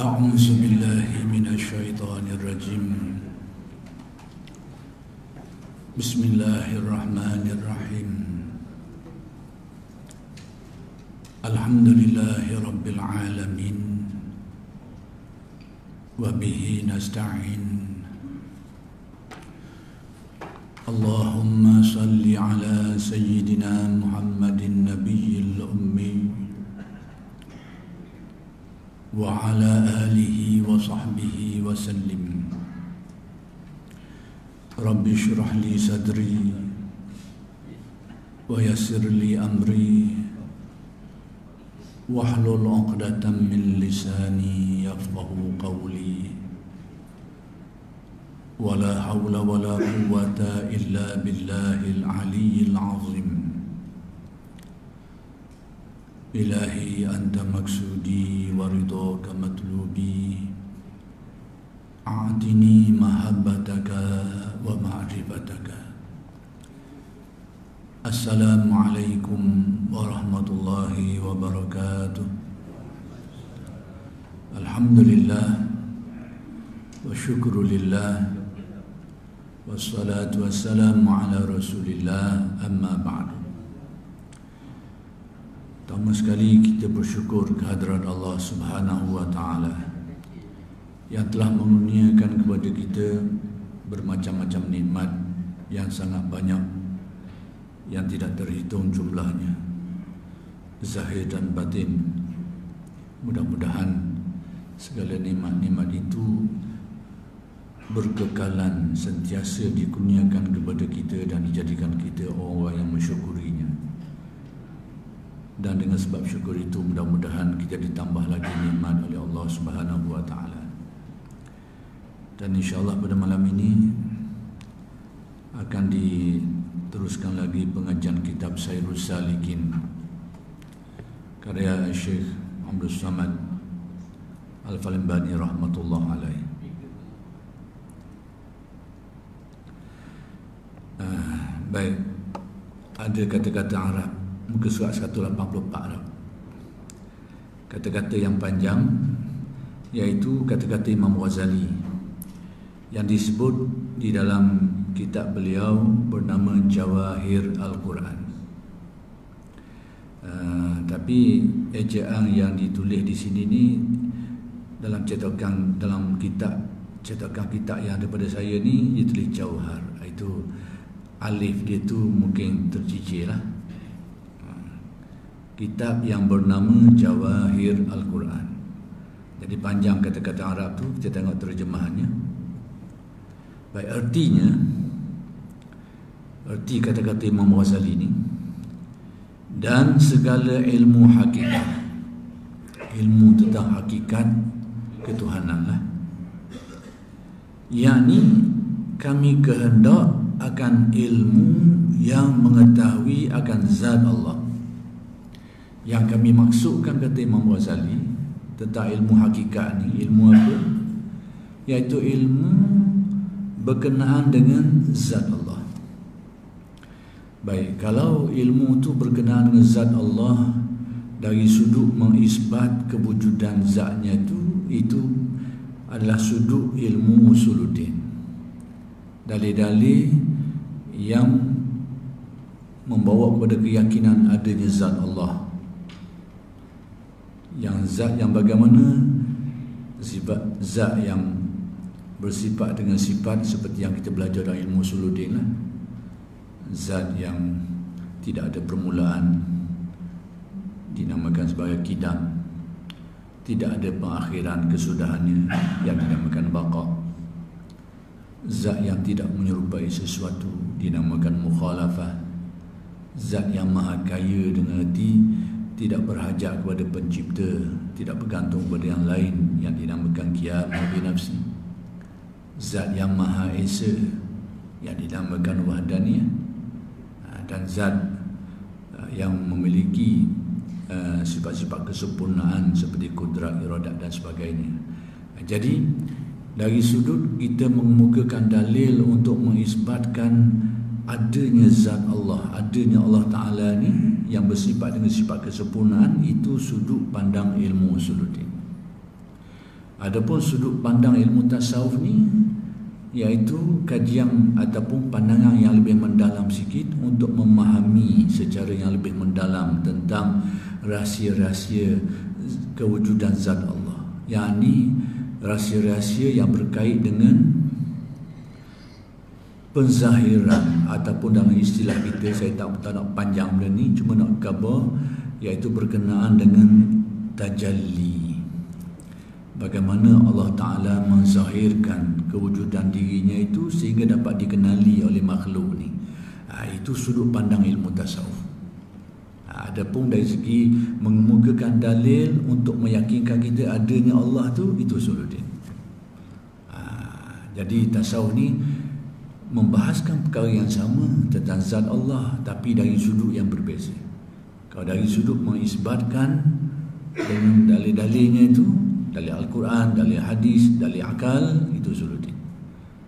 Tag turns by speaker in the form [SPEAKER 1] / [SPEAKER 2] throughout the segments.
[SPEAKER 1] أعوذ بالله من الشيطان الرجيم. بسم الله الرحمن الرحيم. الحمد لله رب العالمين وبه نستعين. اللهم صل على سيدنا محمد النبي الأمي وعلى آله وصحبه وسلم. رب اشرح لي صدري ويسر لي أمري واحلل عقدة من لساني يفقه قولي. ولا حول ولا قوة إلا بالله العلي العظيم. إلهي أنت مقصودي ورضاك مطلوبي. أعطني محبتك ومعرفتك. السلام عليكم ورحمة الله وبركاته. الحمد لله والشكر لله والصلاة والسلام على رسول الله. أما بعد. Pertama sekali kita bersyukur kehadirat Allah Subhanahu wa Ta'ala yang telah mengaruniakan kepada kita bermacam-macam nikmat yang sangat banyak, yang tidak terhitung jumlahnya, zahir dan batin. Mudah-mudahan segala nikmat-nikmat itu berkekalan sentiasa dikurniakan kepada kita dan dijadikan kita orang yang mensyukurinya. Dan dengan sebab syukur itu mudah-mudahan kita ditambah lagi nikmat oleh Allah Subhanahu wa Ta'ala. Dan insya-Allah pada malam ini akan diteruskan lagi pengajian kitab Sairus Salikin karya Syekh Abdul Samad Al-Falembani rahmatullah alaih. Baik, ada kata-kata Arab muka surat 184 Arab, kata-kata yang panjang, iaitu kata-kata Imam Ghazali yang disebut di dalam kitab beliau bernama Jawahir Al-Quran. Tapi ejaan yang ditulis di sini ni dalam cetakan, dalam cetakan kitab yang ada pada saya ni ditulis Jauhar. Itu alif dia tu mungkin tercicir lah. Kitab yang bernama Jawahir Al-Quran. Jadi panjang kata-kata Arab tu, kita tengok terjemahannya. Baik, arti kata-kata Imam Ghazali ni, dan segala ilmu hakikat, ilmu tentang hakikat ketuhanan lah, yakni kami kehendak akan ilmu yang mengetahui akan zat Allah. Yang kami maksudkan, kata Imam Ghazali, tentang ilmu hakikat ni, ilmu apa? Iaitu ilmu berkenaan dengan zat Allah. Baik, kalau ilmu tu berkenaan dengan zat Allah dari sudut mengisbat kewujudan zatnya itu adalah sudut ilmu usuluddin. Dalil-dalil yang membawa kepada keyakinan adanya zat Allah. Yang zat yang bagaimana? Zat yang bersifat dengan sifat seperti yang kita belajar dalam ilmu usuluddin lah. Zat yang tidak ada permulaan dinamakan sebagai qidam. Tidak ada pengakhiran kesudahannya yang dinamakan baqa. Zat yang tidak menyerupai sesuatu dinamakan mukhalafah. Zat yang maha kaya dengan erti tidak berhajat kepada pencipta, tidak bergantung kepada yang lain, yang dinamakan qiyamah bi nafsi. Zat yang maha esa yang dinamakan wahdaniyah. Dan zat yang memiliki sifat-sifat kesempurnaan seperti kudrat, iradat dan sebagainya. Jadi dari sudut kita mengemukakan dalil untuk mengisbatkan adanya zat Allah, adanya Allah Ta'ala ni yang bersifat dengan sifat kesempurnaan, itu sudut pandang ilmu usuluddin. Adapun sudut pandang ilmu tasawuf ni, iaitu kajian ataupun pandangan yang lebih mendalam sikit untuk memahami secara yang lebih mendalam tentang rahsia-rahsia kewujudan zat Allah. Yang ni rahsia-rahsia yang berkait dengan penzahiran, ataupun dalam istilah kita, saya tak nak panjang benda ni, cuma nak khabar, iaitu berkenaan dengan tajalli. Bagaimana Allah Ta'ala menzahirkan kewujudan dirinya itu sehingga dapat dikenali oleh makhluk ni. Itu sudut pandang ilmu tasawuf. Adapun dari segi mengemukakan dalil untuk meyakinkan kita adanya Allah tu, itu sudut dia. Jadi tasawuf ni membahaskan perkara yang sama tentang zat Allah, tapi dari sudut yang berbeza. Kalau dari sudut mengisbatkan dengan dalil-dalilnya itu, dalil Al-Quran, dalil hadis, dalil akal, itu sudut dia.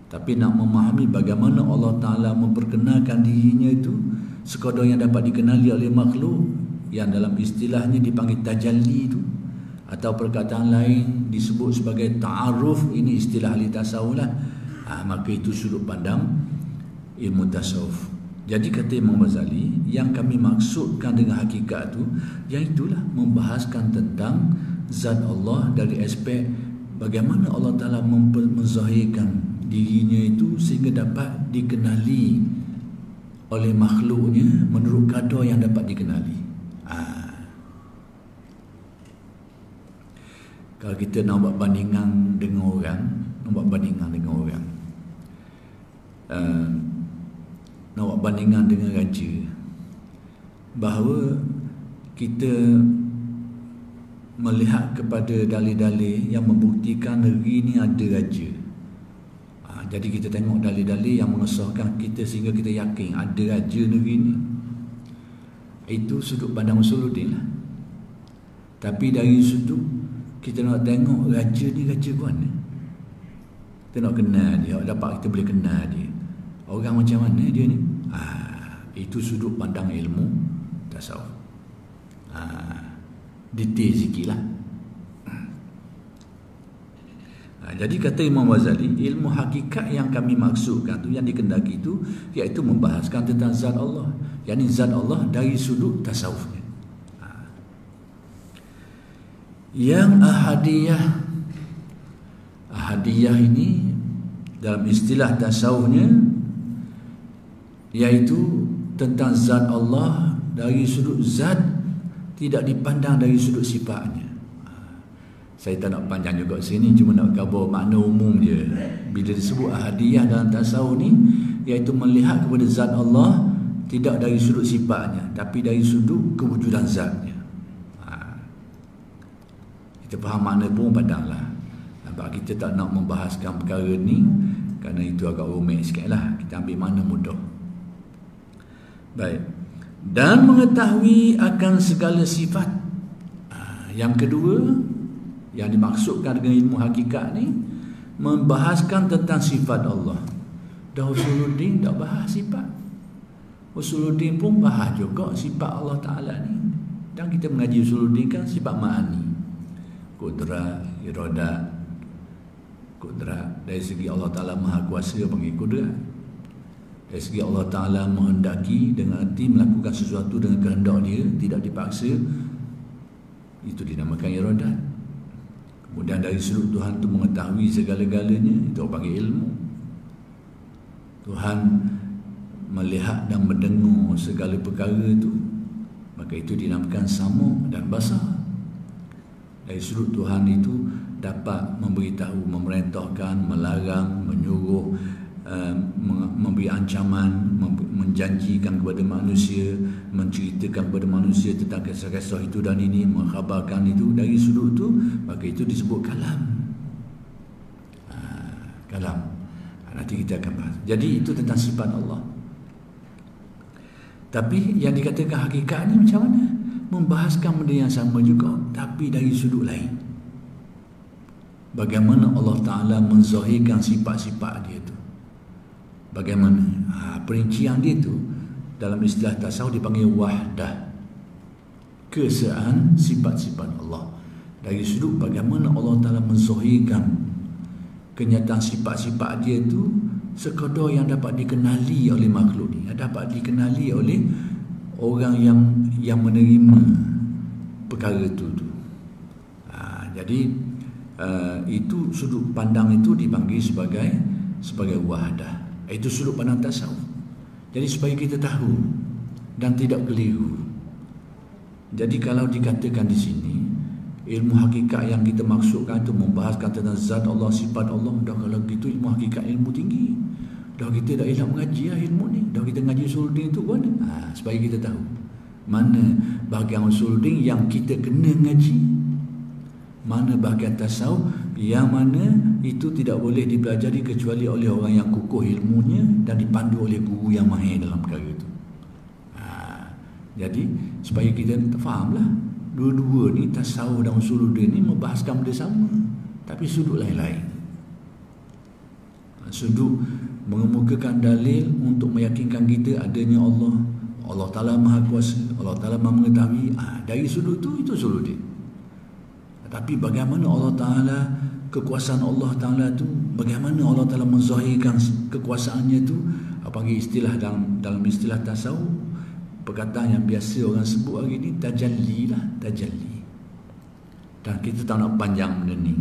[SPEAKER 1] Tapi nak memahami bagaimana Allah Ta'ala memperkenalkan dirinya itu sekadar yang dapat dikenali oleh makhluk, yang dalam istilahnya dipanggil tajalli itu, atau perkataan lain disebut sebagai ta'aruf, ini istilah ahli tasawuf lah. Maka itu sudut pandang ilmu tasawuf. Jadi kata Imam Ghazali, yang kami maksudkan dengan hakikat itu, iaitulah membahaskan tentang zat Allah dari aspek bagaimana Allah Ta'ala menzahirkan dirinya itu sehingga dapat dikenali oleh makhluknya menurut kadar yang dapat dikenali. Kalau kita nak buat bandingan dengan orang, nak buat bandingan dengan raja, bahawa kita melihat kepada dalil-dalil yang membuktikan negeri ini ada raja. Jadi kita tengok dalil-dalil yang mengesahkan kita sehingga kita yakin ada raja negeri ini. Itu sudut pandang Usuluddin lah. Tapi dari sudut kita nak tengok raja ni raja mana, kita nak kenal dia, dapat kita boleh kenal dia, orang macam mana dia ni. Itu sudut pandang ilmu tasawuf. Detail sikit lah. Jadi kata Imam Ghazali, ilmu hakikat yang kami maksudkan tu, yang dikendaki itu, iaitu membahaskan tentang zat Allah, yakni zat Allah dari sudut tasawufnya. Yang ahadiyah ini dalam istilah tasawufnya iaitu tentang zat Allah dari sudut zat, tidak dipandang dari sudut sifatnya. Saya tak nak panjang juga sini, cuma nak khabar makna umum je. Bila disebut ahadiyah dalam tasawuf ni, iaitu melihat kepada zat Allah tidak dari sudut sifatnya, tapi dari sudut kewujudan zatnya. Kita faham makna pun padanglah. Sebab kita tak nak membahaskan perkara ni kerana itu agak rumit sikit lah. Kita ambil makna mudah. Baik. Dan mengetahui akan segala sifat. Yang kedua, yang dimaksudkan dengan ilmu hakikat ni, membahaskan tentang sifat Allah. Dah Usuluddin tak bahas sifat. Usuluddin pun bahas juga sifat Allah Ta'ala ni. Dan kita mengaji Usuluddin kan sifat ma'ani, kudrat, iradat. Kudrat dari segi Allah Ta'ala Maha Kuasa panggil kudrat. Dari segi Allah Ta'ala menghendaki dengan erti melakukan sesuatu dengan kehendak dia, tidak dipaksa, itu dinamakan iradat. Kemudian dari sudut Tuhan itu mengetahui segala-galanya, itu orang panggil ilmu. Tuhan melihat dan mendengar segala perkara itu, maka itu dinamakan sama dan basar. Dari sudut Tuhan itu dapat memberitahu, memerintahkan, melarang, menyuruh, memberi ancaman, menjanjikan kepada manusia, menceritakan kepada manusia tentang kisah-kisah itu dan ini, mengkhabarkan itu. Dari sudut itu, maka itu disebut kalam. Kalam. Nanti kita akan bahas. Jadi itu tentang sifat Allah. Tapi yang dikatakan hakikat ni macam mana? Membahaskan benda yang sama juga, tapi dari sudut lain. Bagaimana Allah Ta'ala menzahirkan sifat-sifat dia tu. Bagaimana? Perincian dia tu dalam istilah tasawuf dipanggil wahdah, keesaan sifat-sifat Allah. dari sudut bagaimana Allah Ta'ala menzahirkan kenyataan sifat-sifat dia tu sekadar yang dapat dikenali oleh makhluk ni, dapat dikenali oleh orang yang menerima perkara tu. Jadi itu sudut pandang itu dipanggil sebagai wahdah. Itu sudut pandang tasawuf. Jadi supaya kita tahu dan tidak keliru. Jadi kalau dikatakan di sini ilmu hakikat yang kita maksudkan itu membahaskan tentang zat Allah, sifat Allah, dah kalau gitu ilmu hakikat ilmu tinggi. Dah kita dah elak mengaji ilmu ni. Dah kita ngaji usuluddin itu pun supaya kita tahu mana bahagian usuluddin yang kita kena ngaji, mana bahagian tasawuf yang mana itu tidak boleh dipelajari kecuali oleh orang yang kukuh ilmunya dan dipandu oleh guru yang mahir dalam perkara itu. Jadi supaya kita fahamlah, dua-dua ni tasawuf dan usuluddin ni membahaskan benda sama tapi sudut lain-lain. Sudut mengemukakan dalil untuk meyakinkan kita adanya Allah, Allah Ta'ala Maha Kuasa, Allah Ta'ala Maha Mengetahui. Dari sudut itu usuluddin. Tapi bagaimana Allah Ta'ala, kekuasaan Allah Ta'ala tu, bagaimana Allah Ta'ala menzahirkan kekuasaannya tu, panggil istilah dalam istilah tasawuf, perkataan yang biasa orang sebut hari ni tajalli lah, tajalli. Dan kita tak nak panjang benda ni.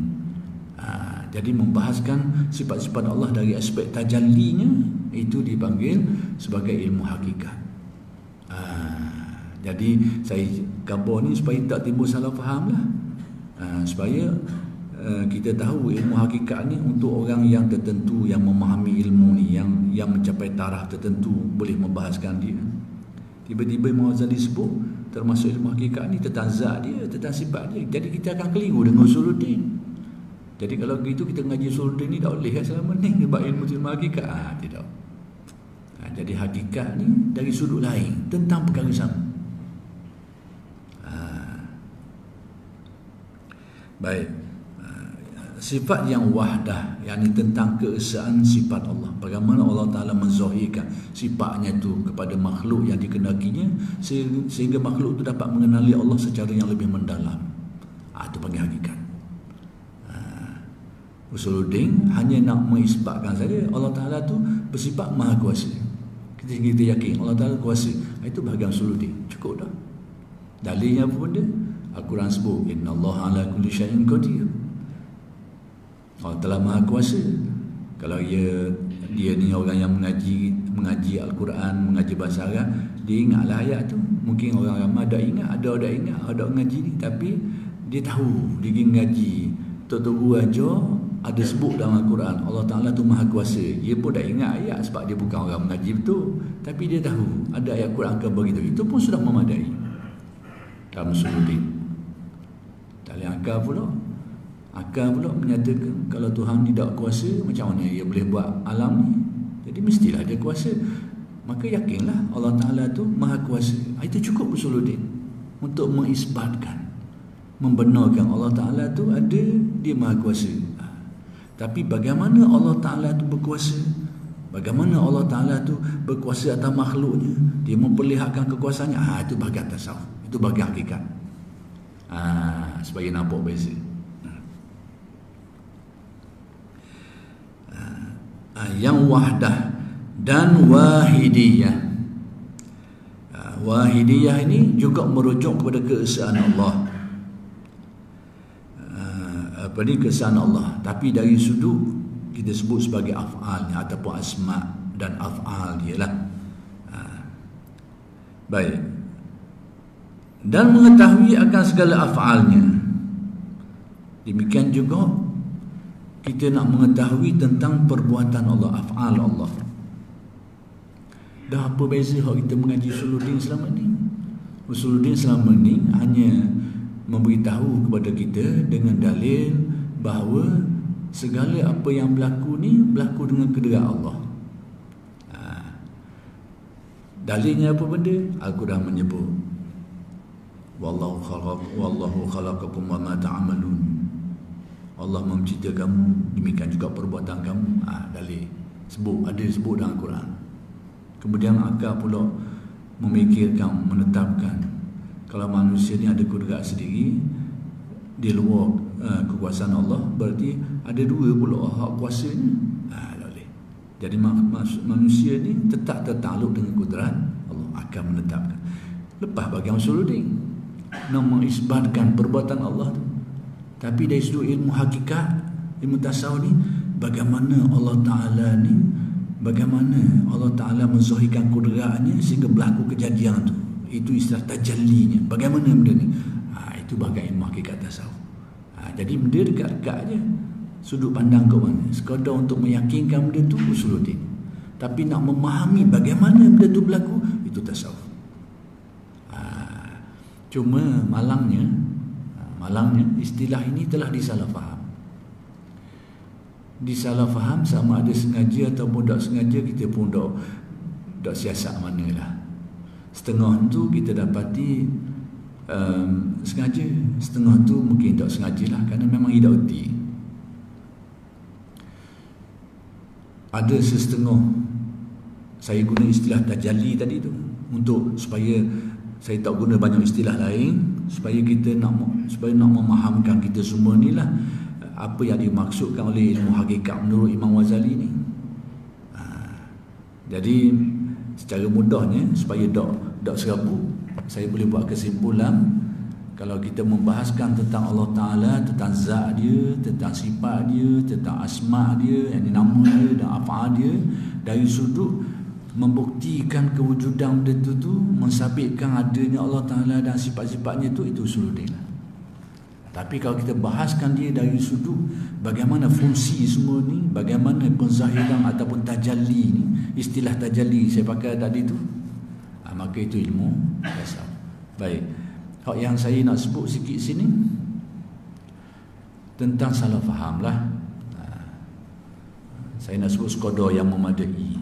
[SPEAKER 1] Jadi membahaskan sifat-sifat Allah dari aspek tajallinya itu dipanggil sebagai ilmu hakikat. Jadi saya gambar ni supaya tak timbul salah faham lah. Supaya kita tahu ilmu hakikat ni untuk orang yang tertentu, yang memahami ilmu ni, yang mencapai taraf tertentu boleh membahaskan dia. Tiba-tiba Imam Ghazali sebut termasuk ilmu hakikat ni tentang zat dia, tentang sifat dia. Jadi kita akan keliru dengan usuluddin. Jadi kalau begitu kita ngaji usuluddin ni tak boleh selama ni sebab ilmu hakikat. Tidak. Jadi hakikat ni dari sudut lain tentang perkara sama. Baik. Sifat yang wahdah, yakni tentang keesaan sifat Allah. Bagaimana Allah Ta'ala menzahirkan sifatnya itu kepada makhluk yang dikenakinya sehingga makhluk itu dapat mengenali Allah secara yang lebih mendalam. Itu panggil hakikat. Usuluddin hanya nak mengisbatkan saja Allah Ta'ala tu bersifat Maha Kuasa. Kita yakin Allah Ta'ala kuasa. Itu bahagian usuluddin. Cukup dah. Dalilnya apa benda? Al-Quran sebut innallaha ala kulli syai'in qadir. Allah Ta'ala Maha Kuasa. Kalau dia ni orang yang mengaji Al-Quran, mengaji bahasa Arab, dia ingatlah ayat tu. Mungkin orang ramai ada ingat, ada mengaji ni, tapi dia tahu dia pergi mengaji tahu aja ada sebut dalam Al-Quran Allah Ta'ala tu Maha Kuasa. Dia pun dah ingat ayat sebab dia bukan orang mengaji betul, tapi dia tahu ada ayat Quran akan begitu. Itu pun sudah memadai dalam usuluddin. Tak boleh akal pula menyatakan kalau Tuhan tidak kuasa, macam mana dia boleh buat alam ni? Jadi mestilah dia kuasa. Maka yakinlah Allah Ta'ala tu Maha Kuasa. Itu cukup usuluddin untuk mengisbatkan, membenarkan Allah Ta'ala tu ada, dia Maha Kuasa. Tapi bagaimana Allah Ta'ala tu berkuasa, bagaimana Allah Ta'ala tu berkuasa atas makhluknya, dia memperlihatkan kekuasaannya, itu bahagian tasawuf, itu bahagian hakikat. Supaya nampak beza. Yang wahdah dan wahidiyah. Wahidiyah ini juga merujuk kepada keesaan Allah. Keesaan Allah, tapi dari sudut kita sebut sebagai af'alnya ataupun asma' dan af'al dia lah. Baik. Dan mengetahui akan segala af'alnya. Demikian juga kita nak mengetahui tentang perbuatan Allah, af'al Allah. Dah apa beza kalau kita mengaji usuluddin selama ni? Usuluddin selama ni hanya memberitahu kepada kita dengan dalil bahawa segala apa yang berlaku ni berlaku dengan kehendak Allah. Dalilnya apa benda? Al-Quran menyebut wallahu khalaqakum wa ma ta'malun. Allah mencipta kamu, demikian juga perbuatan kamu. Dalil sebut dalam Al-Quran. Kemudian akal pula memikirkan, menetapkan kalau manusia ni ada kudrat sendiri, di luar kekuasaan Allah, berarti ada dua pula hak kuasanya. Boleh. Jadi manusia ni tetap tertakluk dengan kudrat Allah, akan menetapkan. Lepas bagi Usuluddin nak mengisbatkan perbuatan Allah tu. Tapi dari sudut ilmu hakikat, ilmu tasawuf ni, bagaimana Allah Ta'ala ni, bagaimana Allah Ta'ala menzahirkan kudratnya sehingga berlaku kejadian tu. Itu istilah tajallinya. Bagaimana benda ni? Itu bagai ilmu hakikat tasawuf. Jadi benda dekat-dekat je. Sudut pandang ke mana? Sekadar untuk meyakinkan benda tu Usuluddin. Tapi nak memahami bagaimana benda tu berlaku, itu tasawuf. Cuma malangnya istilah ini telah disalah faham. Disalah faham, sama ada sengaja ataupun tak sengaja, kita pun tak siasat manalah. Setengah tu kita dapati sengaja, setengah tu mungkin tak sengaja lah, kerana memang tidak erti. Ada setengah saya guna istilah tajalli tadi tu untuk supaya saya tak guna banyak istilah lain, supaya nak memahamkan kita semua ni lah apa yang dimaksudkan oleh ilmu hakikat menurut Imam Ghazali ni. Jadi secara mudahnya, supaya tak serabut, saya boleh buat kesimpulan. Kalau kita membahaskan tentang Allah Ta'ala, tentang zat dia, tentang sifat dia, tentang asma' dia, yang nama dia dan af'al dia, dari sudut membuktikan kewujudan benda tu, mensabitkan adanya Allah Ta'ala dan sifat-sifatnya itu Usuluddin lah. Tapi kalau kita bahaskan dia dari sudut bagaimana fungsi semua ni, bagaimana penzahiran ataupun tajalli ni, istilah tajalli saya pakai tadi tu, maka itu ilmu tasawuf. Baik, hak yang saya nak sebut sikit sini tentang salah faham lah. Saya nak sebut sekadar yang memadai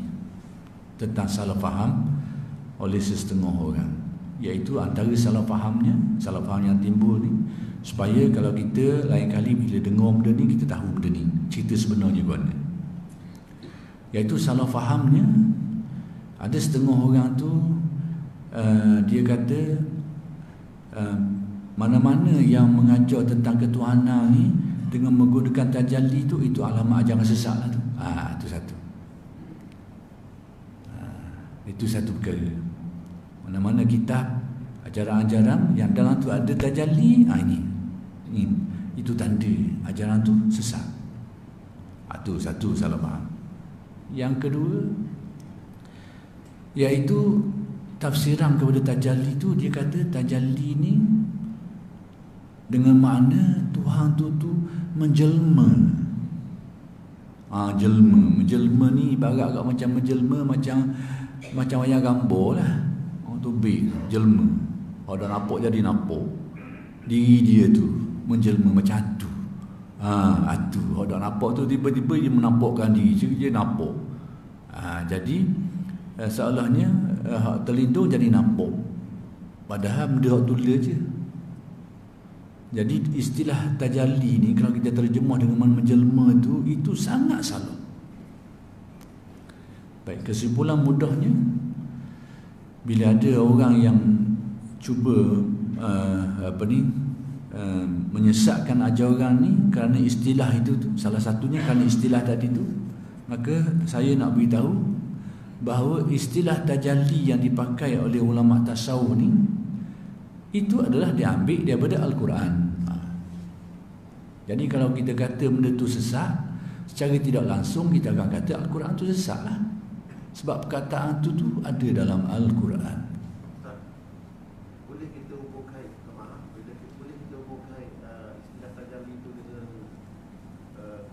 [SPEAKER 1] tentang salah faham oleh setengah orang, iaitu antara salah faham yang timbul ni, supaya kalau kita lain kali bila dengar benda ni, kita tahu benda ni cerita sebenarnya mana. Iaitu salah fahamnya, ada setengah orang tu dia kata mana-mana yang mengajar tentang ketuhanan ni dengan menggunakan tajalli tu, itu alamat ajaran sesat lah tu. Itu satu. Itu satu perkara. Mana-mana kitab ajaran-ajaran yang dalam tu ada tajalli, ini itu tanda ajaran tu sesat. Itu satu salah faham. Yang kedua, iaitu tafsiran kepada tajalli tu, dia kata tajalli ni dengan makna Tuhan tu menjelma. Menjelma ni ibarat macam menjelma macam wayang gambar lah. Orang tu jelma. Kalau dah nampak jadi nampak. Diri dia tu menjelma macam tu. Itu. Kalau dah nampak tu tiba-tiba dia menampakkan diri. Dia nampak. Jadi seolahnya terlindung jadi nampak. Padahal benda hak tulis je. Jadi istilah tajalli ni kalau kita terjemah dengan menjelma tu, itu sangat salah. Baik, kesimpulan mudahnya, bila ada orang yang cuba menyesatkan ajaran ni kerana istilah itu tu, salah satunya kerana istilah tadi tu, maka saya nak beritahu bahawa istilah tajalli yang dipakai oleh ulama tasawuf ni, itu adalah diambil daripada Al-Quran. Jadi kalau kita kata benda tu sesat, secara tidak langsung kita akan kata Al-Quran tu sesat lah. Sebab perkataan tu ada dalam Al-Quran.
[SPEAKER 2] Boleh kita hubungkan istilah tajalli itu dengan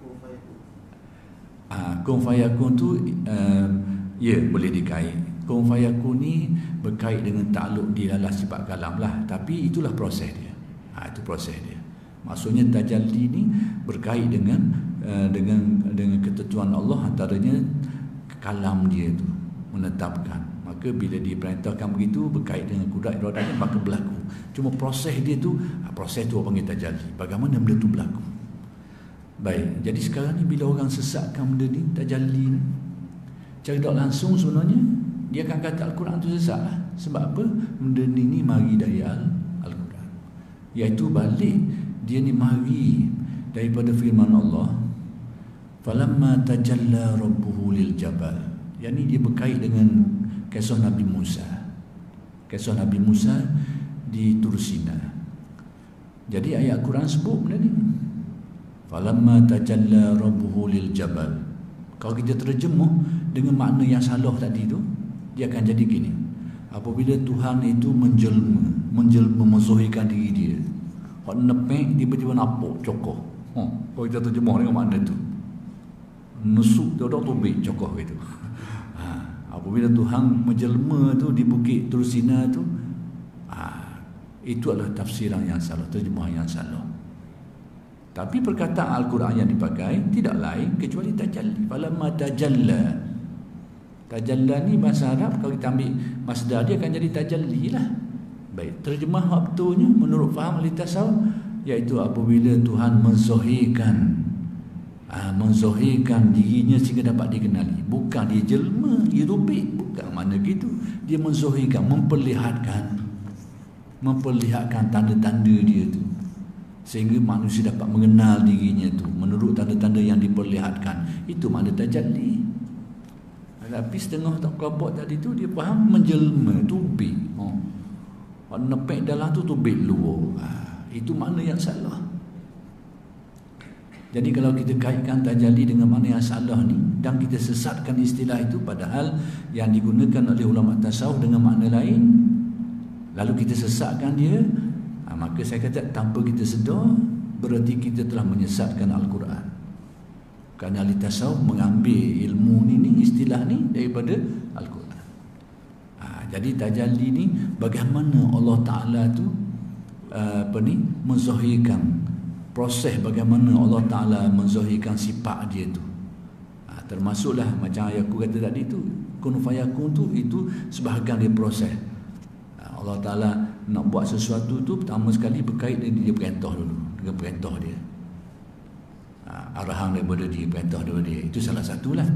[SPEAKER 2] kun fayakun?
[SPEAKER 1] Kun fayakun tu ya, boleh dikait. Kun fayakun ni berkait dengan takluk di dalam sifat kalam lah. Tapi itulah proses dia. Itu proses dia. Maksudnya tajalli ni berkait dengan ketentuan Allah, antaranya kalam dia tu menetapkan. Maka bila diperintahkan begitu berkait dengan kudrat iradahnya, maka berlaku. Cuma proses dia tu, proses tu orang panggil tajalli. Bagaimana benda tu berlaku? Baik, jadi sekarang ni bila orang sesatkan benda ni, tajalli ni, cara tak langsung sebenarnya dia akan kata Al-Quran tu sesat lah. Sebab apa? Benda ni mari dari Al-Quran, iaitu balik dia ni mari daripada firman Allah, falamma tajalla rabbuhu lil jabal. Yang ni dia berkait dengan kisah Nabi Musa. Kisah Nabi Musa di Tur Sina. Jadi ayat Quran sebut benda ni. Falamma tajalla rabbuhu lil jabal. Kalau kita terjemah dengan makna yang salah tadi tu, dia akan jadi gini. Apabila Tuhan itu menjelma menzuhirkan diri dia, hak nepek tiba-tiba nampak cokoh. Kalau kita terjemah dengan makna tu, nusuk tu dah tobek cokoh gitu. Apabila Tuhan menjelma tu di bukit Tur Sina tu, itu adalah tafsiran yang salah, terjemahan yang salah. Tapi perkataan Al-Quran yang dipakai tidak lain kecuali tajalli. Falamma tajalla. Tajalla ni bahasa Arab, kalau kita ambil masdar dia akan jadi tajalli lah. Baik, terjemah waktunya menurut faham ahli tasawuf, iaitu apabila Tuhan menzahirkan dirinya sehingga dapat dikenali. Bukan dia jelma, dia rubik, bukan mana gitu. Dia menzahirkan, memperlihatkan tanda-tanda dia tu, sehingga manusia dapat mengenal dirinya tu menurut tanda-tanda yang diperlihatkan. Itu makna tajalli. Tapi setengah tak kelompok tadi tu dia faham menjelma, tubik. Nepek dalam tu tubik luar. Itu makna yang salah. Jadi kalau kita kaitkan tajalli dengan makna yang salah ni, dan kita sesatkan istilah itu, padahal yang digunakan oleh ulama tasawuf dengan makna lain, lalu kita sesatkan dia, maka saya kata tanpa kita sedar, berarti kita telah menyesatkan Al-Quran. Kerana ahli tasawuf mengambil ilmu ni istilah ni daripada Al-Quran. Jadi tajalli ni bagaimana Allah Ta'ala tu menzahirkan, proses bagaimana Allah Ta'ala menzahirkan sifat dia tu. Termasuklah macam yang aku kata tadi tu, kun fayakun tu, itu sebahagian dia proses. Allah Ta'ala nak buat sesuatu tu pertama sekali berkait dengan dia perintah dulu, dengan perintah dia, arahan daripada dia, perintah daripada dia. Itu salah satulah.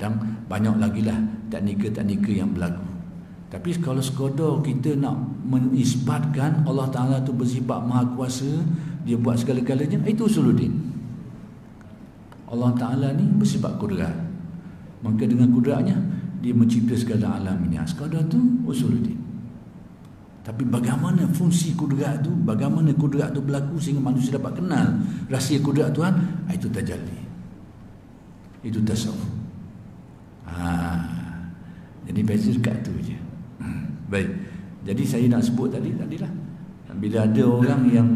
[SPEAKER 1] Dan banyak lagi lah teknika-teknika yang berlaku. Tapi kalau sekadar kita nak menisbatkan Allah Ta'ala tu bersifat maha kuasa, dia buat segala-galanya, itu usuluddin. Allah Ta'ala ni bersifat kudrat, maka dengan kudratnya dia mencipta segala alam ini. Sekadar tu usuluddin. Tapi bagaimana fungsi kudrat tu, bagaimana kudrat tu berlaku sehingga manusia dapat kenal rahsia kudrat Tuhan, itu tajalli. Itu tasawuf. Jadi beza dekat tu je. Baik. Jadi saya nak sebut tadilah. Bila ada orang yang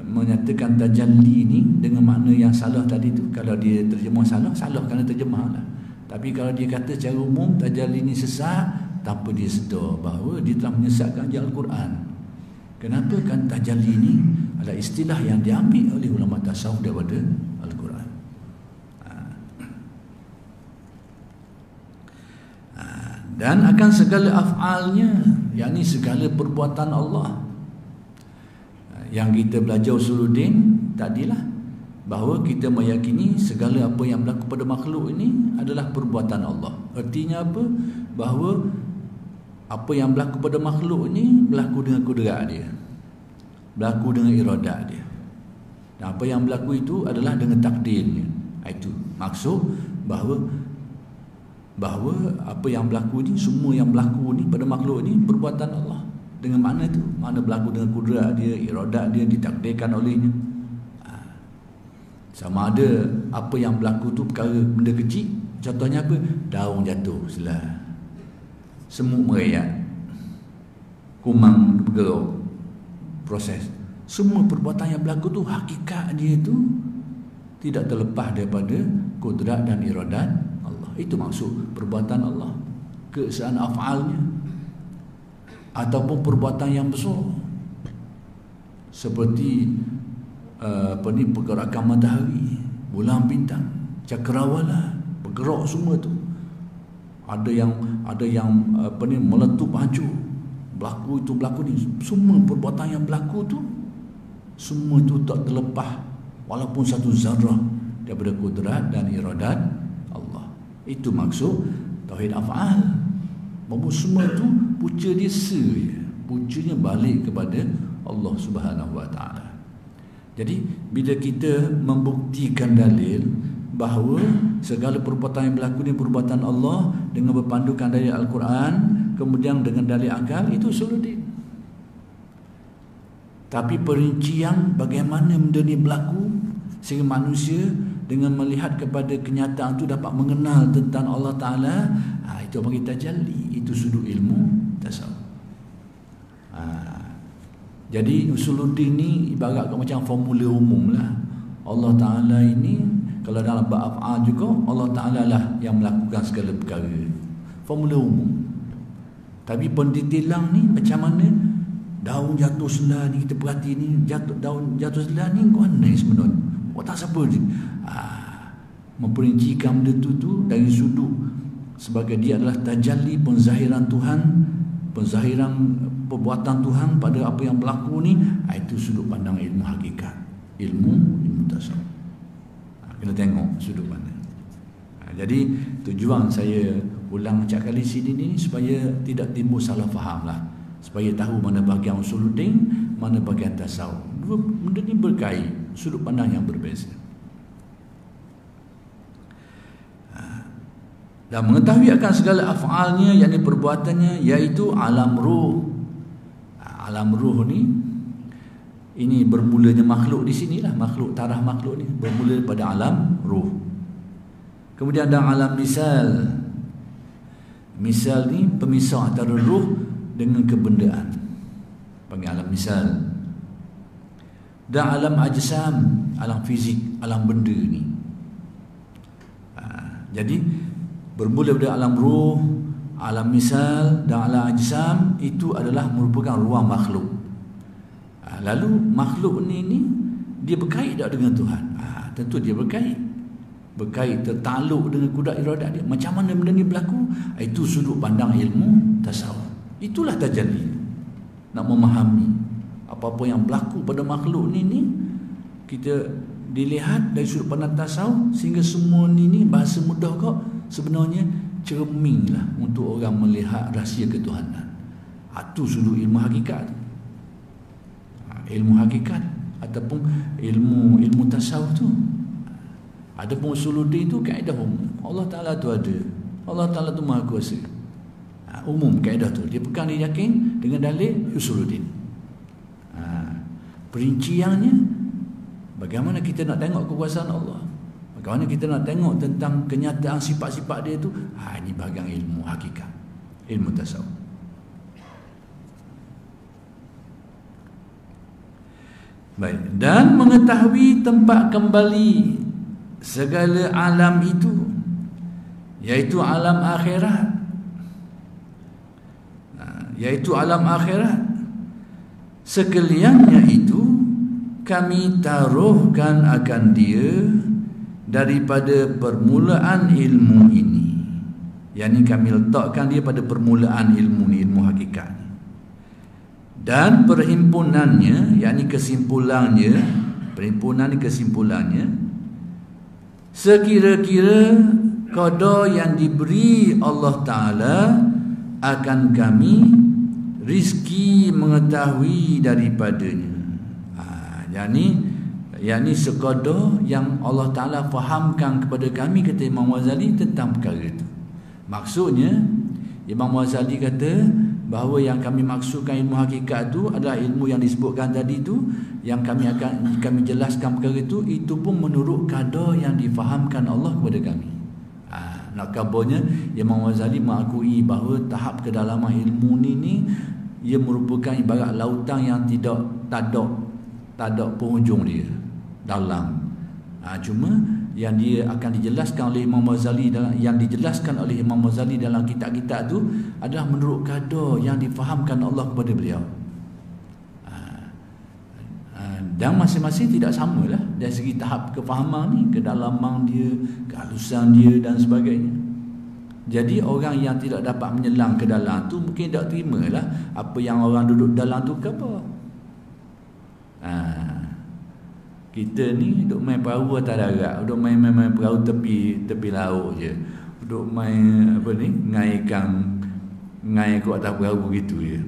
[SPEAKER 1] menyatakan tajalli ni dengan makna yang salah tadi tu, kalau dia terjemah salah kerana terjemah lah. Tapi kalau dia kata secara umum tajalli ni sesat, tanpa dia sedar bahawa dia telah menyesatkan Al-Quran. Kenapa? Kan tajalli ni adalah istilah yang diambil oleh ulama tasawuf daripada Al-Quran. Dan akan segala af'alnya, yakni segala perbuatan Allah. Yang kita belajar usuluddin tadilah, bahawa kita meyakini segala apa yang berlaku pada makhluk ini adalah perbuatan Allah. Artinya apa? Bahawa apa yang berlaku pada makhluk ini berlaku dengan kudrat dia, berlaku dengan iradat dia. Dan apa yang berlaku itu adalah dengan takdirnya. Itu maksud bahawa apa yang berlaku ni, semua yang berlaku ni pada makhluk ni perbuatan Allah. Dengan makna tu, makna berlaku dengan kudrat dia, iradat dia, ditakdirkan olehnya. Sama ada apa yang berlaku tu perkara benda kecil, contohnya apa? Daun jatuh selah, semut merayap, kumang bergerak, proses. Semua perbuatan yang berlaku tu, hakikat dia tu tidak terlepas daripada kudrat dan iradat Allah. Itu maksud perbuatan Allah, keesaan af'alnya. Ataupun perbuatan yang besar, seperti pergerakan matahari, bulan, bintang, cakrawala, bergerak semua tu. Ada yang meletup hancur, berlaku ni. Semua perbuatan yang berlaku tu, semua tu tak terlepas walaupun satu zarah daripada kudrat dan iradat Allah. Itu maksud tauhid af'al. Bahawa semua tu punca dia puncanya balik kepada Allah Subhanahu wa taala. Jadi bila kita membuktikan dalil bahawa segala perbuatan yang berlaku ni perbuatan Allah dengan berpandukan dari Al-Quran, kemudian dengan dalil akal, itu usuluddin. Tapi perincian bagaimana benda ni berlaku sehingga manusia dengan melihat kepada kenyataan itu dapat mengenal tentang Allah Ta'ala, itu bagi tajalli, itu sudut ilmu tasawuf. Jadi usuluddin ni ibarat macam formula umum lah. Allah Ta'ala ini, kalau dalam bab af'al juga, Allah Ta'ala lah yang melakukan segala perkara. Formula umum. Tapi pendetailan ni macam mana daun jatuh selah ni, kita perhati ni, daun jatuh selah ni kau mana sebenarnya? Tak siapa je. Memperincikan benda tu dari sudut sebagai dia adalah tajalli penzahiran Tuhan, penzahiran perbuatan Tuhan pada apa yang berlaku ni, itu sudut pandang ilmu hakikat, ilmu tasawuf. Kena tengok sudut mana. Jadi tujuan saya ulang cak kali sini ni supaya tidak timbul salah faham lah, supaya tahu mana bahagian usuluddin, mana bahagian tasawuf. Dua benda ni berkait, sudut pandang yang berbeza. Dan mengetahui akan segala af'alnya, yakni perbuatannya, iaitu alam ruh. Alam ruh ni, ini bermulanya makhluk di sinilah, makhluk, tarah makhluk ni bermula daripada alam ruh. Kemudian ada alam misal. Misal ni pemisah antara ruh dengan kebendaan, panggil alam misal. Dan alam ajsam, alam fizik, alam benda ni. Jadi bermula dari alam ruh, alam misal dan alam ajsam, itu adalah merupakan ruang makhluk. Lalu makhluk ni dia berkait tak dengan Tuhan? Tentu dia berkait, tertaluk dengan kudrat iradat dia. Macam mana benda ni berlaku? Itu sudut pandang ilmu tasawuf. Itulah tajalli. Nak memahami apa-apa yang berlaku pada makhluk ni kita dilihat dari sudut pandang tasawuf, sehingga semua ni bahasa mudah kok sebenarnya cermin lah untuk orang melihat rahsia ketuhanan. Itu sudut ilmu hakikat. Ilmu hakikat ataupun ilmu tasawuf tu. Adapun usuluddin tu kaedah umum. Allah Ta'ala tu ada. Allah Ta'ala tu maha kuasa. Umum kaedah tu. Dia bukan dia yakin dengan dalil usuluddin. Perinciannya, bagaimana kita nak tengok kekuasaan Allah, bagaimana kita nak tengok tentang kenyataan sifat-sifat dia tu, ini bahagian ilmu hakikat, ilmu tasawuf. Baik, dan mengetahui tempat kembali segala alam itu, yaitu alam akhirat. Yaitu alam akhirat. Sekaliannya itu kami taruhkan akan dia daripada permulaan ilmu ini. Yani kami letakkan dia pada permulaan ilmu ni, ilmu hakikat. Dan perhimpunannya, yakni kesimpulannya, kesimpulannya, sekira-kira qada yang diberi Allah Ta'ala akan kami rizki mengetahui daripadanya. Yani sekadar yang Allah Ta'ala fahamkan kepada kami, kata Imam Ghazali, tentang perkara itu. Maksudnya Imam Ghazali kata bahawa yang kami maksudkan ilmu hakikat itu adalah ilmu yang disebutkan tadi itu, yang kami jelaskan perkara itu pun menurut kadar yang difahamkan Allah kepada kami. Nak kabarnya Imam Ghazali mengakui bahawa tahap kedalaman ilmu ni ia merupakan ibarat lautan yang tak ada penghujung dia, dalam. Cuma yang dia akan dijelaskan oleh Imam Ghazali dalam kitab-kitab tu adalah menurut kadar yang difahamkan Allah kepada beliau. Dan masing-masing tidak samalah dari segi tahap kefahaman ni, kedalaman dia, kehalusan dia dan sebagainya. Jadi orang yang tidak dapat menyelang ke dalam tu mungkin tak terimalah apa yang orang duduk dalam tu kata. Kita ni duduk main perahu atas darat, duduk main perahu tepi laut je, duduk main ngai ke atas perahu gitu je.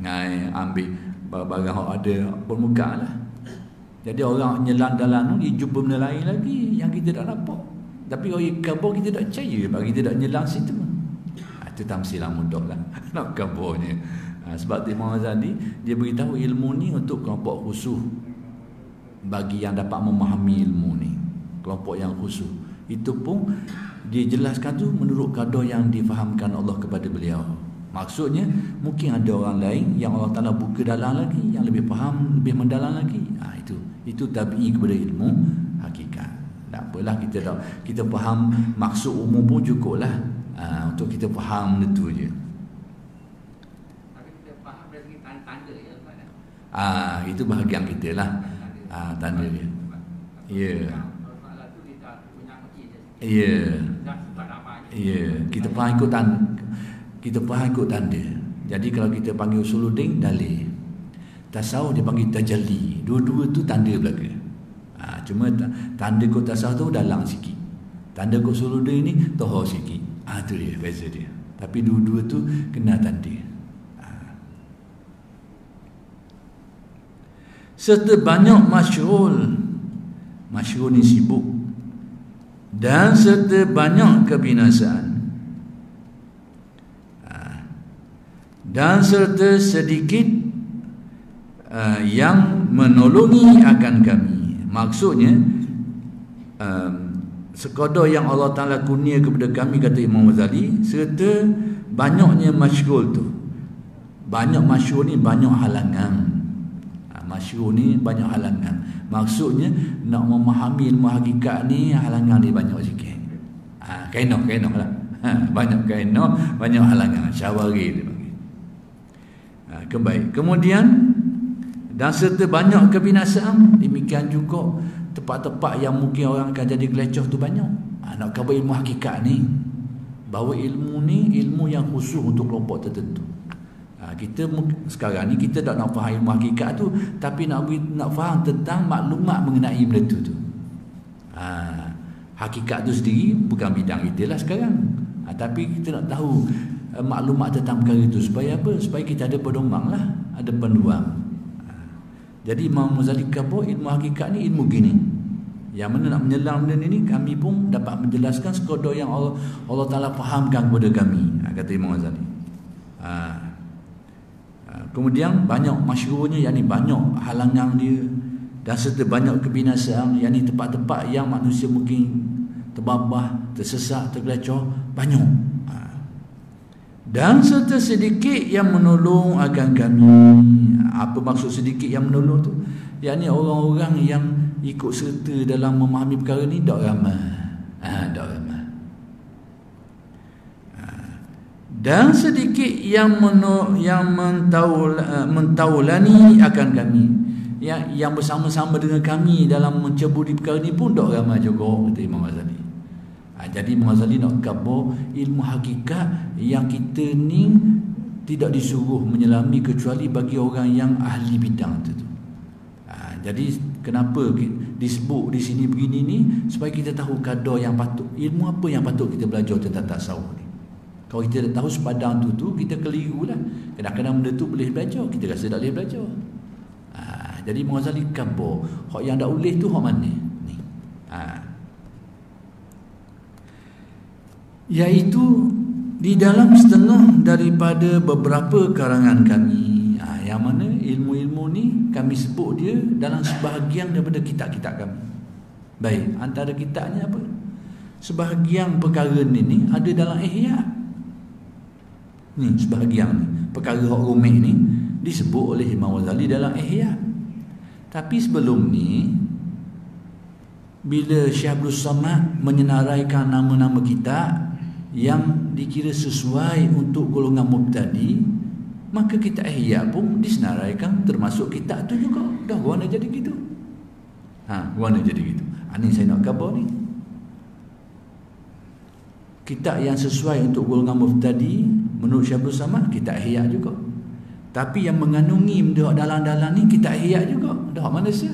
[SPEAKER 1] ngai ambil barang yang ada permukaan lah. Jadi orang nyelang dalam tu dia jumpa benda lain lagi yang kita tak nampak. Tapi orang kabur kita tak percaya bagi kita tak nyelang situ. Itu tamsilah mudah lah nak kaburnya. Sebab Imam Ghazali dia beritahu ilmu ni untuk kelompok khusus, bagi yang dapat memahami ilmu ni, kelompok yang khusus. Itu pun dia jelaskan tu menurut kadar yang difahamkan Allah kepada beliau. Maksudnya mungkin ada orang lain yang Allah Ta'ala buka dalam lagi, yang lebih faham, lebih mendalam lagi. Itu tabi'i kepada ilmu hakikat. Tak apalah, kita faham maksud umum pun cukup lah. Untuk kita faham itu je.
[SPEAKER 3] Tapi kita faham dari segi tanda je.
[SPEAKER 1] Itu bahagian kita lah. Tanda dia. Ya. Ya. Ya. Kita faham ikut tanda. Kita faham ikut tanda. Jadi kalau kita panggil usuluddin, dalil. Tasawuf dia panggil tajalli. Dua-dua tu tanda belaka. Cuma tanda kot tasawuf tu dalam sikit. Tanda kot usuluddin ni tohor sikit. Itu dia beza dia. Tapi dua-dua tu kena tanda. Serta banyak masyhur. Masyhur ni sibuk. Dan serta banyak kebinasaan. Dan serta sedikit yang menolongi akan kami. Maksudnya sekadar yang Allah Ta'ala kurnia kepada kami, kata Imam Ghazali, serta banyaknya masyhur tu. Banyak masyhur ni banyak halangan. Masyhur ni banyak halangan. Maksudnya nak memahami ilmu hakikat ni halangan dia banyak sikit. Kainah lah. Banyak kainah, banyak halangan. Syawari dia panggil. Kebaik. Kemudian dan serta banyak kebinasaan. Demikian juga tempat-tempat yang mungkin orang akan jadi gelecoh tu banyak. Nak khabar ilmu hakikat ni, bahawa ilmu ni ilmu yang khusus untuk kelompok tertentu. Kita sekarang ni kita tak nak faham ilmu hakikat tu, tapi nak faham tentang maklumat mengenai benda tu. Hakikat tu sendiri bukan bidang kita lah sekarang. Tapi kita nak tahu maklumat tentang perkara itu supaya apa? Supaya kita ada pedoman lah, ada panduan. Jadi Imam Ghazali kata ilmu hakikat ni ilmu gini. Yang mana nak menyelam benda ni kami pun dapat menjelaskan sekadar yang Allah Ta'ala fahamkan kepada kami, kata Imam Ghazali. Kemudian banyak masyhurnya, yakni banyak halangan dia, dan serta banyak kebinasaan, yakni tempat-tempat yang manusia mungkin terbabah, tersesat, tergelecoh, banyak. Dan serta sedikit yang menolong akan kami. Apa maksud sedikit yang menolong tu? Yakni orang-orang yang ikut serta dalam memahami perkara ni tak ramai. Tak ramai. Dan sedikit yang mentaulani akan kami. Yang bersama-sama dengan kami dalam menceburi perkara ni pun tak ramai juga, kata Imam Ghazali. Jadi Imam Ghazali nak khabar ilmu hakikat yang kita ni tidak disuruh menyelami kecuali bagi orang yang ahli bidang itu. Jadi kenapa disebut di sini begini ni, supaya kita tahu kadar yang patut, ilmu apa yang patut kita belajar tentang tasawuf ni. Kalau kita tak tahu sepadang tu kita kelirulah. Kadang-kadang benda tu boleh belajar, kita rasa tak boleh belajar. Jadi Imam Ghazali khabar hak yang tak boleh tu hak mana ni. Iaitu di dalam setengah daripada beberapa karangan kami, yang mana ilmu-ilmu ni kami sebut dia dalam sebahagian daripada kitab-kitab kami. Baik, antara kitabnya apa? Sebahagian perkara ni ada dalam Ihya. Ni sebahagian ni, perkara hak rumit ni disebut oleh Imam Ghazali dalam Ihya. Tapi sebelum ni, bila Syekh Abdul Samad menyenaraikan nama-nama kitab yang dikira sesuai untuk golongan mubtadi, maka kitab Ihya pun disenaraikan termasuk kitab tu juga. Dah warna jadi gitu. Warna jadi gitu. Ini saya nak khabar ni. Kitab yang sesuai untuk golongan mubtadi menurut Syekh Abdul Samad, kitab Ihya juga. Tapi yang mengandungi benda dalam-dalam ni kitab Ihya juga. Dah mana sih?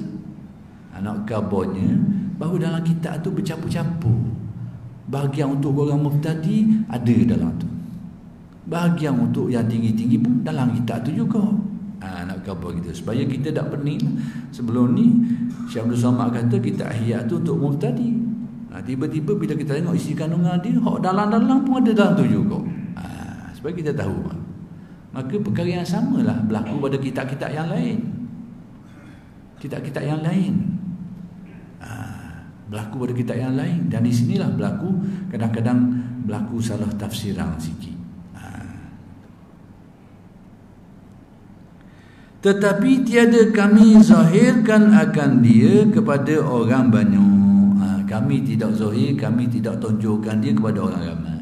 [SPEAKER 1] Nak khabarnya bahawa dalam kitab tu bercampur-campur. Bahagian untuk golongan mubtadi ada dalam tu. Bahagian untuk yang tinggi-tinggi pun dalam kitab tu juga. Nak khabar kita supaya kita tak pening. Sebelum ni Syekh Abdul Somad kata kitab Ihya tu untuk mubtadi. Tiba-tiba bila kita tengok isi kandungan dia, hak dalam-dalam pun ada dalam tu juga. Supaya kita tahu. Maka perkara yang samalah berlaku pada kitab-kitab yang lain. Kitab-kitab yang lain. Berlaku pada kitab yang lain. Dan di sinilah berlaku, kadang-kadang berlaku salah tafsiran sikit. Tetapi tiada kami zahirkan akan dia kepada orang banyak. Kami tidak zahir, kami tidak tunjukkan dia kepada orang ramai.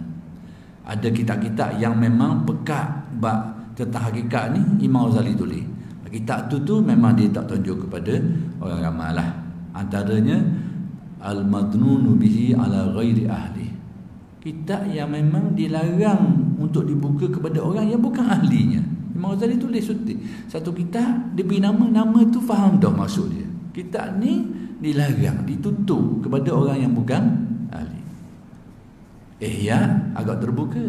[SPEAKER 1] Ada kitab-kitab yang memang pekat bab tentang hakikat ni, Imam Ghazali tulis. Kitab tu memang dia tak tunjuk kepada orang ramai lah. Antaranya Al-Madnunu bihi ala ghairi ahli. Kitab yang memang dilarang untuk dibuka kepada orang yang bukan ahlinya. Imam Ghazali tulis satu kitab, dia beri nama tu faham dah maksud dia. Kitab ni dilarang, ditutup kepada orang yang bukan ahli. Ihya agak terbuka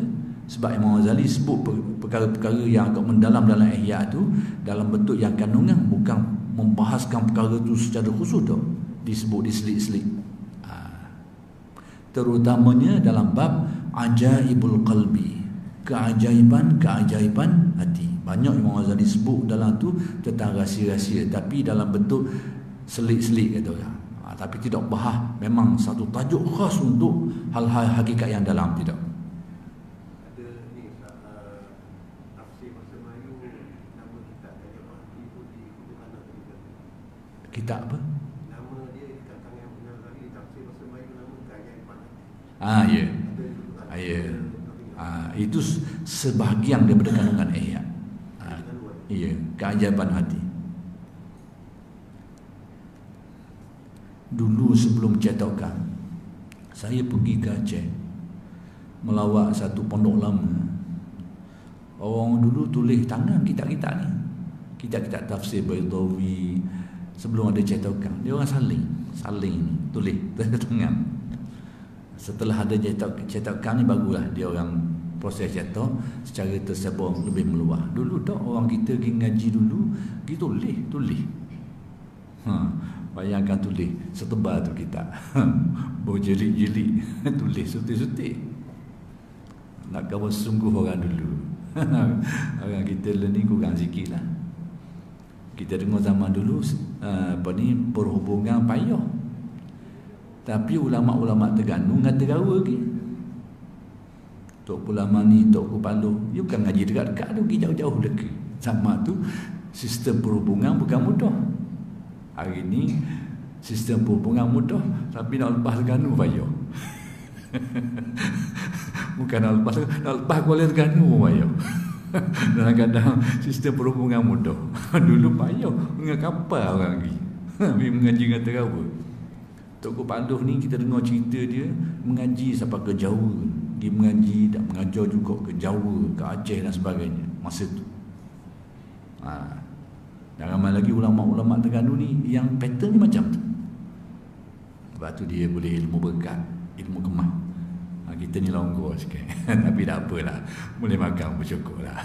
[SPEAKER 1] sebab Imam Ghazali sebut perkara-perkara yang agak mendalam dalam Ihya tu dalam bentuk yang kandungan, bukan membahaskan perkara tu secara khusus dah, disebut diselit-selit. Terutamanya dalam bab ajaibul qalbi, keajaiban hati. Banyak Imam Ghazali sebut dalam tu tentang rahsia-rahsia, tapi dalam bentuk selit-selit kata orang. Tapi tidak bahas memang satu tajuk khas untuk hal-hal hakikat yang dalam, tidak.
[SPEAKER 2] Ada ni tafsir bahasa Melayu, nama kitab terjemah itu di mana juga.
[SPEAKER 1] Kitab apa?
[SPEAKER 2] Nama dia kata yang benar tadi, tafsir bahasa Melayu nama keajaiban.
[SPEAKER 1] Ya. Itu sebahagian daripada kandungan Ihya. Ya, keajaiban hati. Dulu sebelum cetakan, saya pergi ke Aceh melawat satu pondok lama. Orang dulu tulis tangan kitab-kitab ni, kitab-kitab tafsir Baydawi. Sebelum ada cetakan, dia orang saling tulis tangan. Setelah ada cetakan ni barulah dia orang proses cetak secara tersebar lebih meluas. Dulu tak, orang kita pergi ngaji dulu, pergi tulis. Bayangkan tulis setebal tu kitab. Berjelik-jelik tulis sutik-sutik. Nak kau sungguh orang dulu. Orang kita ni kurang sikit lah. Kita dengar zaman dulu perhubungan payah. Tapi ulama-ulama Terengganu ngata gawa lagi. Tok Ulama ni, Tok Kupalo, dia bukan ngaji dekat-dekat tu, pergi jauh-jauh lagi. Sama tu sistem perhubungan bukan mudah. Hari ni sistem perhubungan mudah, tapi nak lepas Terengganu payah. Bukan nak lepas Kuala Terengganu payah. Kadang-kadang sistem perhubungan mudah. Dulu payah dengan kapal orang lagi. Pergi mengaji dengan Terawa. Tok Kupalo ni kita dengar cerita dia mengaji sampai ke Jawa. Pergi mengaji dan mengajar juga ke Jawa, ke Aceh dan sebagainya masa tu. Dan ramai lagi ulama-ulama Terengganu ni yang pattern ni macam tu. Sebab tu dia boleh ilmu berkat, ilmu kemas. Kita ni longgar sikit. Tapi tak apalah, boleh makan bersyukur lah.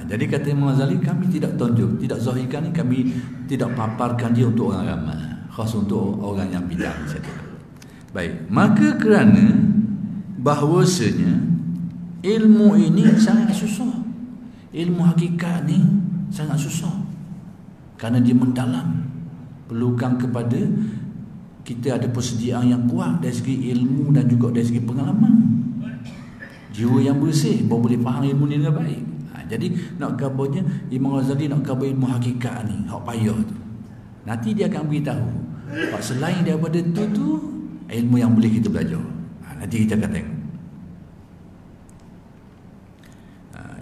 [SPEAKER 1] Jadi kata Imam Ghazali, kami tidak tunjuk, tidak zahirkan, kami tidak paparkan dia untuk orang ramai, khas untuk orang yang bidang saja. Baik, maka kerana bahawasanya ilmu ini sangat susah, ilmu hakikat ni sangat susah, kerana dia mendalam, perlukan kepada kita ada persediaan yang kuat dari segi ilmu dan juga dari segi pengalaman. Jiwa yang bersih baru boleh faham ilmu ni dengan baik. Jadi nak kabarnya Imam Ghazali nak kabar ilmu hakikat ni, hak payah tu. Nanti dia akan beritahu hak selain daripada tu ilmu yang boleh kita belajar. Nanti kita akan tengok.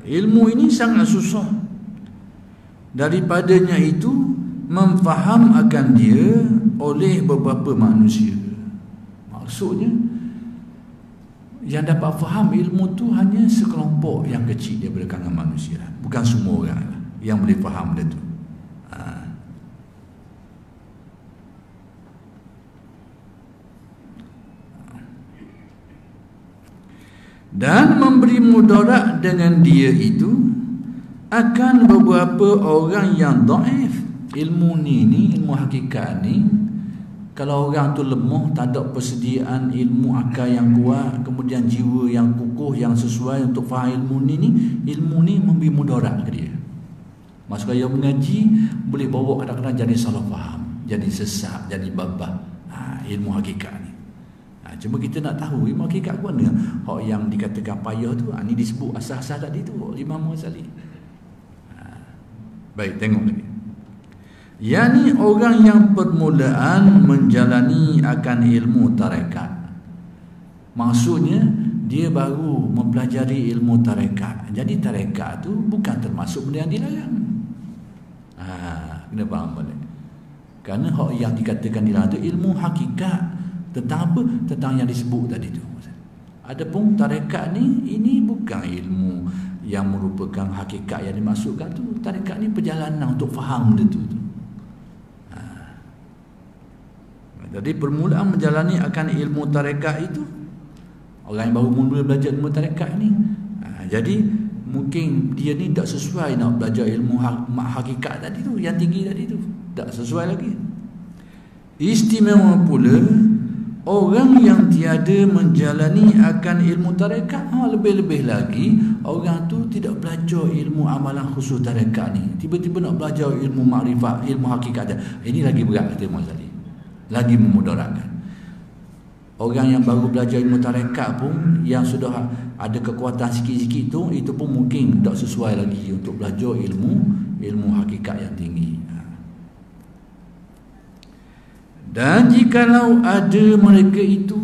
[SPEAKER 1] Ilmu ini sangat susah. Daripadanya itu memfaham akan dia oleh beberapa manusia. Maksudnya yang dapat faham ilmu tu hanya sekelompok yang kecil daripada kalangan manusia, bukan semua orang yang boleh faham dia tu. Dan memberi mudarat dengan dia itu akan beberapa orang yang dhaif. Ilmu ni ilmu hakikat ni, kalau orang tu lemah, tak ada persediaan ilmu akal yang kuat, kemudian jiwa yang kukuh, yang sesuai untuk faham ilmu ni memberi mudarat ke dia. Maksudnya yang mengaji boleh bawa kadang-kadang jadi salah faham, jadi sesat, jadi babah. Ilmu hakikat ni. Cuma kita nak tahu ilmu hakikat pun mana. Hak yang dikatakan payah tu, ni disebut asas-asas tadi tu Imam Ghazali. Baik, tengok lagi. Yani orang yang permulaan menjalani akan ilmu tarekat. Maksudnya dia baru mempelajari ilmu tarekat. Jadi tarekat tu bukan termasuk benda yang dilarang. Kena faham balik. Kerana hak yang dikatakan dilarang tu ilmu hakikat. Tentang apa? Tentang yang disebut tadi tu. Adapun tarekat ni, ini bukan ilmu yang merupakan hakikat yang dimaksudkan tu. Tarekat ni perjalanan untuk faham benda tu. Jadi permulaan menjalani akan ilmu tarekat itu, orang yang baru mula belajar ilmu tarekat ni, jadi mungkin dia ni tak sesuai nak belajar ilmu hakikat tadi tu, yang tinggi tadi tu, tak sesuai lagi. Istimewa pula orang yang tiada menjalani akan ilmu tarekat, lebih-lebih lagi orang tu tidak belajar ilmu amalan khusus tarekat ni, tiba-tiba nak belajar ilmu makrifat, ilmu hakikat dia. Ini lagi berat kata Imam Ghazali, lagi memudaratkan. Orang yang baru belajar ilmu tarekat pun, yang sudah ada kekuatan sikit-sikit tu, itu pun mungkin tak sesuai lagi untuk belajar ilmu hakikat yang tinggi. Dan jikalau ada mereka itu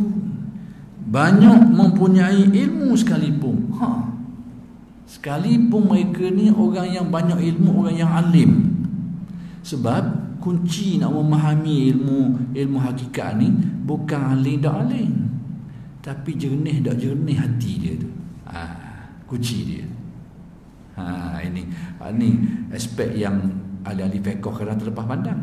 [SPEAKER 1] banyak mempunyai ilmu sekalipun, sekalipun mereka ni orang yang banyak ilmu, orang yang alim. Sebab kunci nak memahami ilmu hakikat ni bukan alim tak alim, tapi jernih tak jernih hati dia tu. Kunci dia. Ini aspek yang ahli-ahli fiqh kadang terlepas pandang.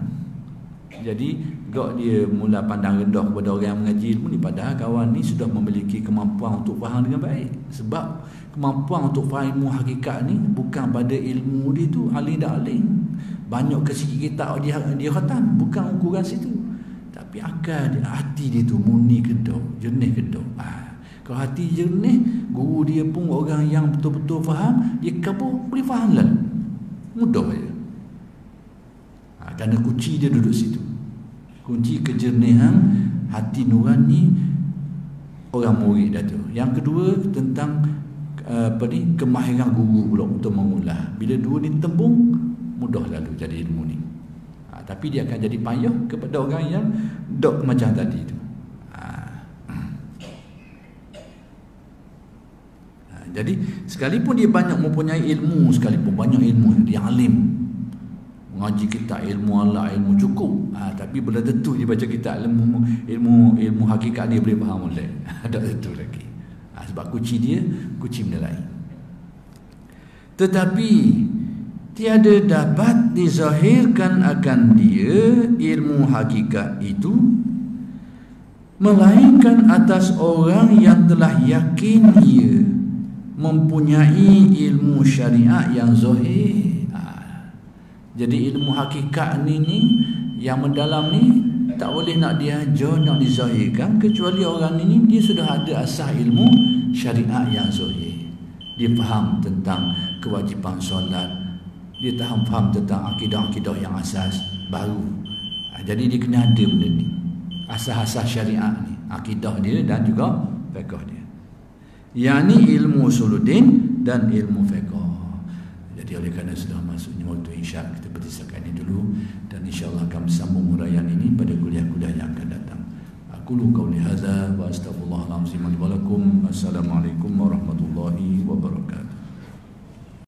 [SPEAKER 1] Jadi gak dia mula pandang rendah kepada orang yang mengaji ilmu ni, padahal kawan ni sudah memiliki kemampuan untuk faham dengan baik. Sebab kemampuan untuk faham ilmu hakikat ni bukan pada ilmu dia tu alim tak alim, banyak ke sikit kitab dia khatam, bukan ukuran situ. Tapi akal dia, hati dia tu murni ke tak, jernih ke tak. Kalau hati jernih, guru dia pun orang yang betul-betul faham, dia kabur boleh faham lah, mudah je. Kerana kunci dia duduk situ. Kunci kejernihan hati nurani orang murid dah tu. Yang kedua tentang kemahiran guru pula untuk mengulas. Bila dua ni tembung, mudah lalu jadi ilmu ni. Tapi dia akan jadi payah kepada orang yang dok macam tadi tu. Jadi sekalipun dia banyak mempunyai ilmu, sekalipun banyak ilmu, dia alim, mengaji kitab ilmu Allah, ilmu cukup, tapi belum tentu dia baca kitab ilmu hakikat dia boleh faham oleh. Tak tentu lagi. Sebab kunci dia, kunci benda lain. Tetapi tiada dapat dizahirkan akan dia ilmu hakikat itu, melainkan atas orang yang telah yakin ia mempunyai ilmu syariat yang zahir. Jadi ilmu hakikat ni yang mendalam ni tak boleh nak diajar, nak dizahirkan, kecuali orang ni dia sudah ada asas ilmu syariat yang zahir. Dia faham tentang kewajipan solat, dia faham tentang akidah-akidah yang asas baru. Jadi dia kena ada benda ni, asas-asas syariat ni, akidah dia dan juga fiqh dia, yakni ilmu usuluddin dan ilmu fiqh. Jadi oleh kerana sudah masuknya waktu isyak, kita bertisahkan ini dulu, dan insyaAllah akan sambung huraian ini pada kuliah-kuliah yang akan datang. Aku qauli hadza wa astaghfirullahalazim li wa lakum. Assalamualaikum warahmatullahi wabarakatuh.